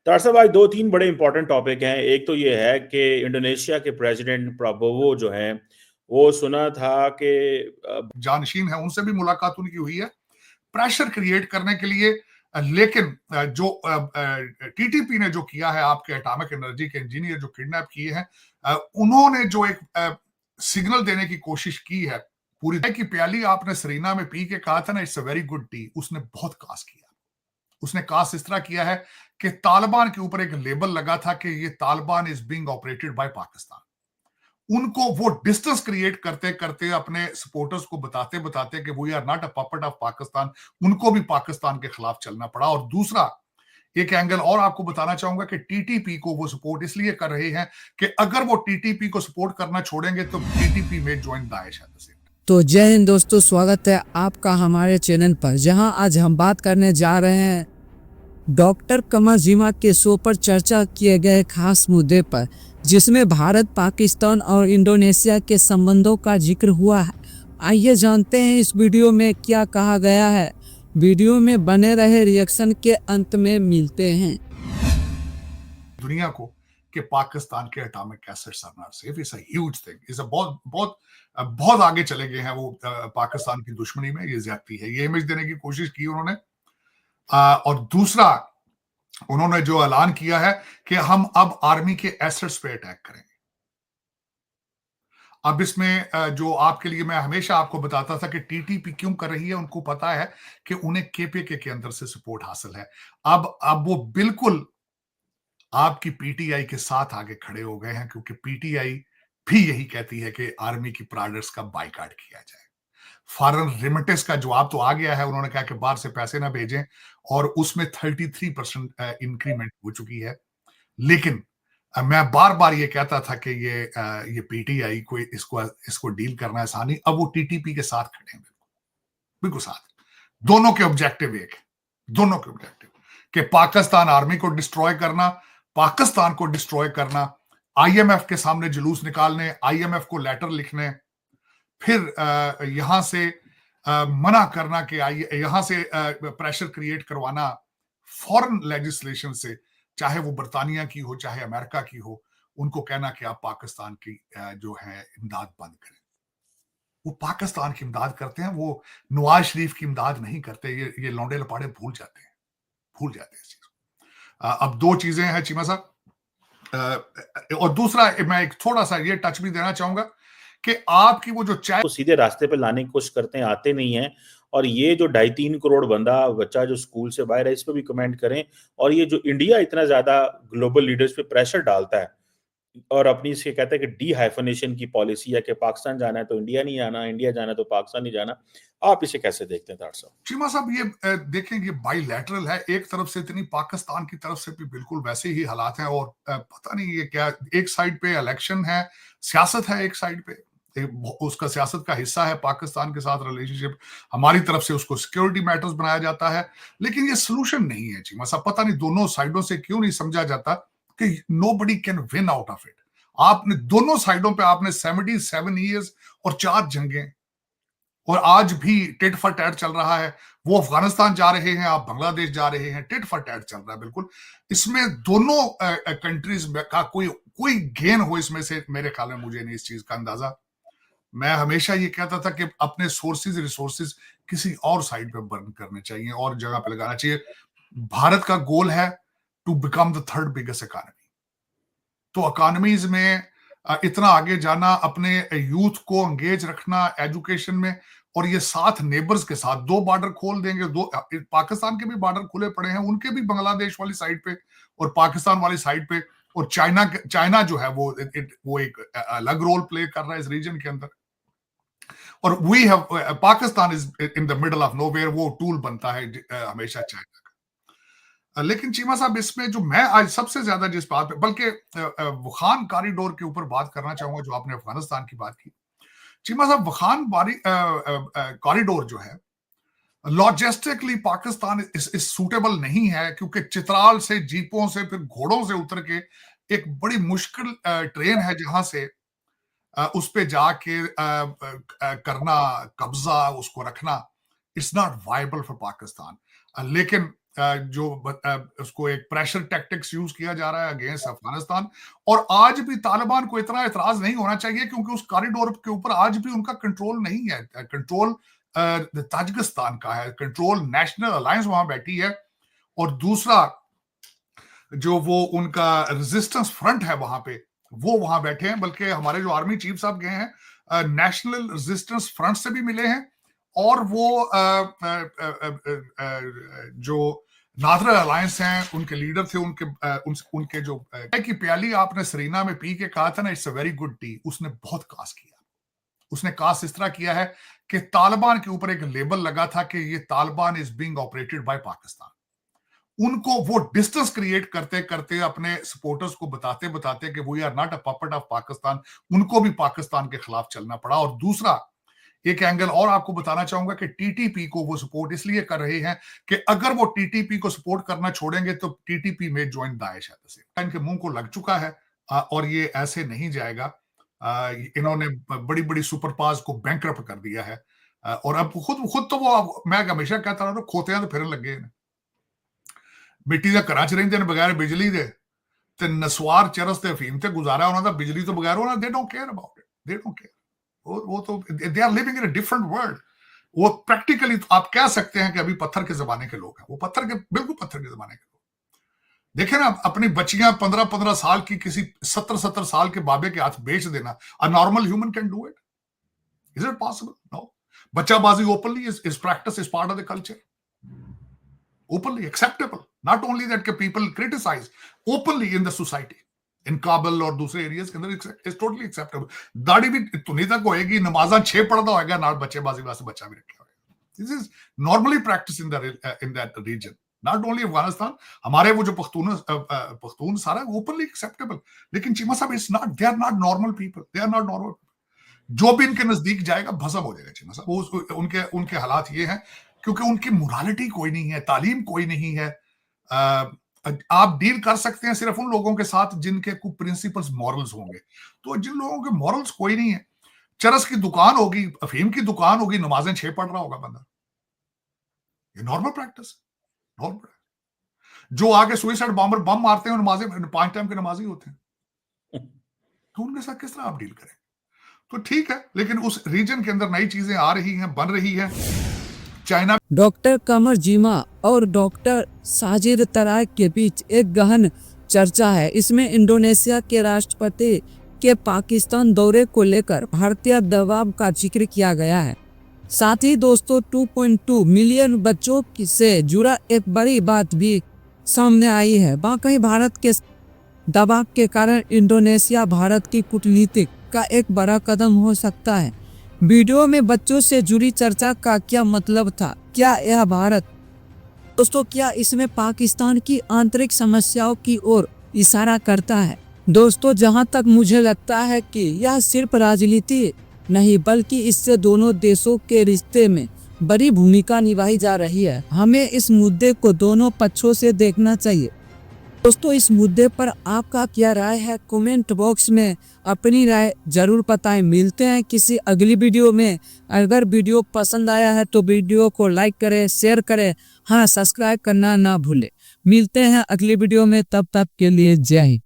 Doctor साहब आज 2-3 बड़े इंपॉर्टेंट टॉपिक हैं। एक तो ये है कि इंडोनेशिया के प्रेसिडेंट प्राबोवो जो हैं, वो सुना था कि जानशीन है, उनसे भी मुलाकात उनकी हुई है प्रेशर क्रिएट करने के लिए। लेकिन जो टीटीपी ने जो किया है, आपके एटॉमिक एनर्जी के इंजीनियर जो किडनैप किए हैं, उन्होंने जो एक सिग्नल देने की कोशिश की है, पूरी की प्याली आपने सरीना में पी के कहा था ना, it's a very good T, उसने बहुत कास किया। उसने कास इस तरह किया है कि तालिबान के ऊपर एक लेबल लगा था कि ये Taliban is being operated by Pakistan. उनको वो डिस्टेंस क्रिएट करते करते अपने सपोर्टर्स को बताते बताते कि we are not a puppet of Pakistan, उनको भी पाकिस्तान के खिलाफ चलना पड़ा। और दूसरा एक एंगल और आपको बताना चाहूंगा कि टीटीपी को वो सपोर्ट इसलिए कर रहे हैं कि अगर वो टीटीपी को सपोर्ट करना छोड़ेंगे तो टीटीपी में ज्वाइन दाइश है। तो जय हिंद दोस्तों, स्वागत है आपका हमारे चैनल पर, जहां आज हम बात करने जा रहे हैं डॉक्टर कमर जिमा के शो पर चर्चा किए गए खास मुद्दे पर, जिसमें भारत, पाकिस्तान और इंडोनेशिया के संबंधों का जिक्र हुआ है। आइए जानते हैं इस वीडियो में क्या कहा गया है। वीडियो में बने रहे, रिएक्शन के अंत में मिलते हैं। दुनिया को कि पाकिस्तान के atomic assets are not safe is a huge thing, is a बहुत बहुत बहुत आगे चले गए हैं वो पाकिस्तान की दुश्मनी में। ये ज्यादती है, ये इमेज देने की कोशिश की उन्होंने। और दूसरा, उन्होंने जो ऐलान किया है कि हम अब आर्मी के एसेट्स पे अटैक करेंगे। अब इसमें जो आपके लिए मैं हमेशा आपको बताता था कि टीटीपी क्यों कर रही है, उनको पता है कि उन्हें केपीके के अंदर से सपोर्ट हासिल है। अब वो बिल्कुल आपकी पीटीआई के साथ आगे खड़े हो गए हैं, क्योंकि पीटीआई भी यही कहती है कि आर्मी की प्रोडक्ट्स का बाइकाट किया जाए। फॉरेन रिमिटेंस का जवाब तो आ गया है, उन्होंने कहा कि बाहर से पैसे ना भेजें, और उसमें 33% इंक्रीमेंट हो चुकी है। लेकिन मैं बार बार ये कहता था कि ये पीटीआई को इसको डील करना आसान नहीं। अब वो टीटीपी के साथ खड़े हैं, बिल्कुल साथ। दोनों के ऑब्जेक्टिव एक, दोनों के ऑब्जेक्टिव कि पाकिस्तान आर्मी को डिस्ट्रॉय करना, पाकिस्तान को डिस्ट्रॉय करना, आईएमएफ के सामने जुलूस निकालने, आईएमएफ को लेटर लिखने, फिर यहां से मना करना कि यहां से प्रेशर क्रिएट करवाना फॉरेन लेजिस्लेशन से, चाहे वो बर्तानिया की हो चाहे अमेरिका की हो, उनको कहना कि आप पाकिस्तान की जो है इमदाद बंद करें। वो पाकिस्तान की इमदाद करते हैं, वो नवाज शरीफ की इमदाद नहीं करते। ये लौंडे लपाड़े भूल जाते हैं इस चीज को। अब दो चीजें हैं चीमा साहब, और दूसरा मैं एक थोड़ा सा ये टच भी देना चाहूंगा कि आपकी वो जो चाय को सीधे रास्ते पे लाने की कोशिश करते हैं, आते नहीं हैं। और ये जो 2.5-3 करोड़ बच्चा जो स्कूल से बाहर है, इस पे भी कमेंट करें। और ये जो इंडिया इतना ज्यादा ग्लोबल लीडर्स पे प्रेशर डालता है और अपनी इसे कहता है कि डी हाइफनेशन की पॉलिसी है कि पाकिस्तान जाना है तो इंडिया नहीं जाना, इंडिया जाना है तो पाकिस्तान नहीं जाना, आप इसे कैसे देखते हैं डॉक्टर साहब? चीमा साहब, ये देखें, ये बाईलैटरल है। एक तरफ से इतनी, पाकिस्तान की तरफ से भी बिल्कुल वैसे ही हालात हैं। और पता नहीं ये क्या, एक साइड पे इलेक्शन है, सियासत है एक साइड पे, उसका सियासत का हिस्सा है पाकिस्तान के साथ रिलेशनशिप। हमारी तरफ से उसको सिक्योरिटी मैटर्स बनाया जाता है, लेकिन ये सोल्यूशन नहीं है चीमा साहब। पता नहीं दोनों साइडों से क्यों नहीं समझा जाता कि nobody can win out of it. आपने दोनों साइडों पे आपने 77 ईयर्स और 4 जंगें, और आज भी टिट फॉर टैट चल रहा है। वो अफगानिस्तान जा रहे हैं, आप बांग्लादेश जा रहे हैं, टिट फॉर टैट चल रहा है बिल्कुल। इसमें दोनों कंट्रीज का कोई गेन हो इसमें से मेरे ख्याल में मुझे नहीं इस चीज का अंदाजा। मैं हमेशा ये कहता था कि अपने सोर्सेज रिसोर्सेज किसी और साइड पे बर्न करने चाहिए और जगह पे लगाना चाहिए। भारत का गोल है to become the third biggest economy. तो इकोनॉमीज में इतना आगे जाना, अपने यूथ को एंगेज रखना एजुकेशन में, और ये साथ नेबर्स के साथ 2 बॉर्डर खोल देंगे। 2 पाकिस्तान के भी बॉर्डर खुले पड़े हैं, उनके भी बांग्लादेश वाली साइड पे और पाकिस्तान वाली साइड पे। और चाइना जो है वो एक अलग रोल प्ले कर रहा है इस रीजन के अंदर। और we have, Pakistan is in the middle of nowhere, वो टूल बनता है हमेशा चाइना का। लेकिन चीमा साहब, इसमें जो मैं आज सबसे ज्यादा जिस बात पे, बल्कि वखान कॉरिडोर के ऊपर बात करना चाहूंगा, जो आपने अफगानिस्तान की बात की चीमा साहब। वखान कॉरिडोर जो है, लॉजिस्टिकली पाकिस्तान इस सूटेबल नहीं है, क्योंकि चित्राल से जीपों से फिर घोड़ों से उतर के एक बड़ी मुश्किल ट्रेन है, जहां से उस पे जाके करना, कब्जा उसको रखना, it's not viable for Pakistan. लेकिन उसको एक प्रेशर टैक्टिक्स यूज किया जा रहा है अगेंस्ट अफगानिस्तान। और आज भी तालिबान को इतना एतराज नहीं होना चाहिए, क्योंकि उस कॉरिडोर के ऊपर आज भी उनका कंट्रोल नहीं है। कंट्रोल ताजिकिस्तान का है, कंट्रोल नेशनल अलायंस वहां बैठी है। और दूसरा जो वो उनका रेजिस्टेंस फ्रंट है वहां पे, वो वहां बैठे हैं। बल्कि हमारे जो आर्मी चीफ साहब गए हैं नेशनल रेजिस्टेंस फ्रंट से भी मिले हैं, और वो जो नादर अलायंस हैं उनके लीडर थे, उनके जो की प्याली आपने सरीना में पी के कहा था ना, it's a very good T, उसने बहुत कास किया। उसने कास इस तरह किया है कि तालिबान के ऊपर एक लेबल लगा था कि ये Taliban is being operated by Pakistan. उनको वो डिस्टेंस क्रिएट करते करते अपने सपोर्टर्स को बताते बताते कि we are not a puppet of Pakistan, उनको भी पाकिस्तान के खिलाफ चलना पड़ा। और दूसरा एक एंगल और आपको बताना चाहूंगा कि टीटीपी को वो सपोर्ट इसलिए कर रहे हैं कि अगर वो टीटीपी को सपोर्ट करना छोड़ेंगे तो टीटीपी में ज्वाइन दाइश है। इनके मुंह को लग चुका है और ये ऐसे नहीं जाएगा। इन्होंने बड़ी बड़ी सुपर पावर्स को बैंकरप्ट कर दिया है। और अब खुद तो वो, मैं हमेशा कहता रहा, खोते तो फिरन लगे ने, मिट्टी के घर च रहिंदे ने बगैर बिजली दे, ते नसवार चरस ते अफीम ते गुजारा उन्हां दा बिजली तो बगैर, उन्हां they don't care about it, they don't care. वो तो they are living in a different world. वो प्रैक्टिकली आप कह सकते हैं कि अभी पत्थर के जमाने के लोग हैं, वो बिल्कुल पत्थर के जमाने के लोग। देखे ना, अपनी बच्चियां 15-15 साल की किसी 70-70 साल के बाबे के हाथ बेच देना, a normal human can do it? Is it possible? No. बच्चाबाजी openly is practice, is part of the culture, openly acceptable. Not only that people criticize, openly in the society, in Kabul और दूसरे areas के अंदर is totally acceptable. दाढ़ी भी इतनी तक होएगी, नमाज़ां 6 पढ़ता होएगा, नाल बच्चेबाजी वास्ते बच्चा भी रखा होएगा। This is normally practiced in that region. Not only Afghanistan, हमारे वो जो पख्तून सारा openly acceptable. लेकिन चीमा साहब, it's not, they are not normal people. They are not normal. जो भी इनके नजदीक जाएगा भस्म हो जाएगा चीमा साहब। उनके हालात ये हैं क्योंकि उनकी मोरालिटी कोई नहीं है, तालीम कोई नहीं है। आप डील कर सकते हैं सिर्फ उन लोगों के साथ जिनके कुछ प्रिंसिपल्स, मॉरल्स होंगे। तो जिन लोगों के मॉरल्स कोई नहीं है, चरस की दुकान होगी, अफीम की दुकान होगी, नमाजें 6 पढ़ रहा होगा बंदा, ये नॉर्मल प्रैक्टिस, नॉर्मल। जो आगे सुइसाइड बॉम्बर बम मारते हैं, नमाजें 5 टाइम के नमाजी होते हैं, तो उनके साथ किस तरह आप डील करें? तो ठीक है, लेकिन उस रीजन के अंदर नई चीजें आ रही हैं, बन रही है। चाइना। डॉक्टर कमर जीमा और डॉक्टर साजिद तराक के बीच एक गहन चर्चा है। इसमें इंडोनेशिया के राष्ट्रपति के पाकिस्तान दौरे को लेकर भारतीय दबाव का जिक्र किया गया है। साथ ही दोस्तों 2.2 मिलियन बच्चों से जुड़ा एक बड़ी बात भी सामने आई है। बाकी भारत के दबाव के कारण इंडोनेशिया भारत की कूटनीति का एक बड़ा कदम हो सकता है। वीडियो में बच्चों से जुड़ी चर्चा का क्या मतलब था? क्या यह भारत, दोस्तों, क्या इसमें पाकिस्तान की आंतरिक समस्याओं की ओर इशारा करता है? दोस्तों, जहां तक मुझे लगता है कि यह सिर्फ राजनीति नहीं, बल्कि इससे दोनों देशों के रिश्ते में बड़ी भूमिका निभाई जा रही है। हमें इस मुद्दे को दोनों पक्षों से देखना चाहिए। दोस्तों, इस मुद्दे पर आपका क्या राय है? कमेंट बॉक्स में अपनी राय जरूर बताएं। मिलते हैं किसी अगली वीडियो में। अगर वीडियो पसंद आया है तो वीडियो को लाइक करें, शेयर करें, हाँ, सब्सक्राइब करना ना भूलें। मिलते हैं अगली वीडियो में, तब तक के लिए जय हिंद।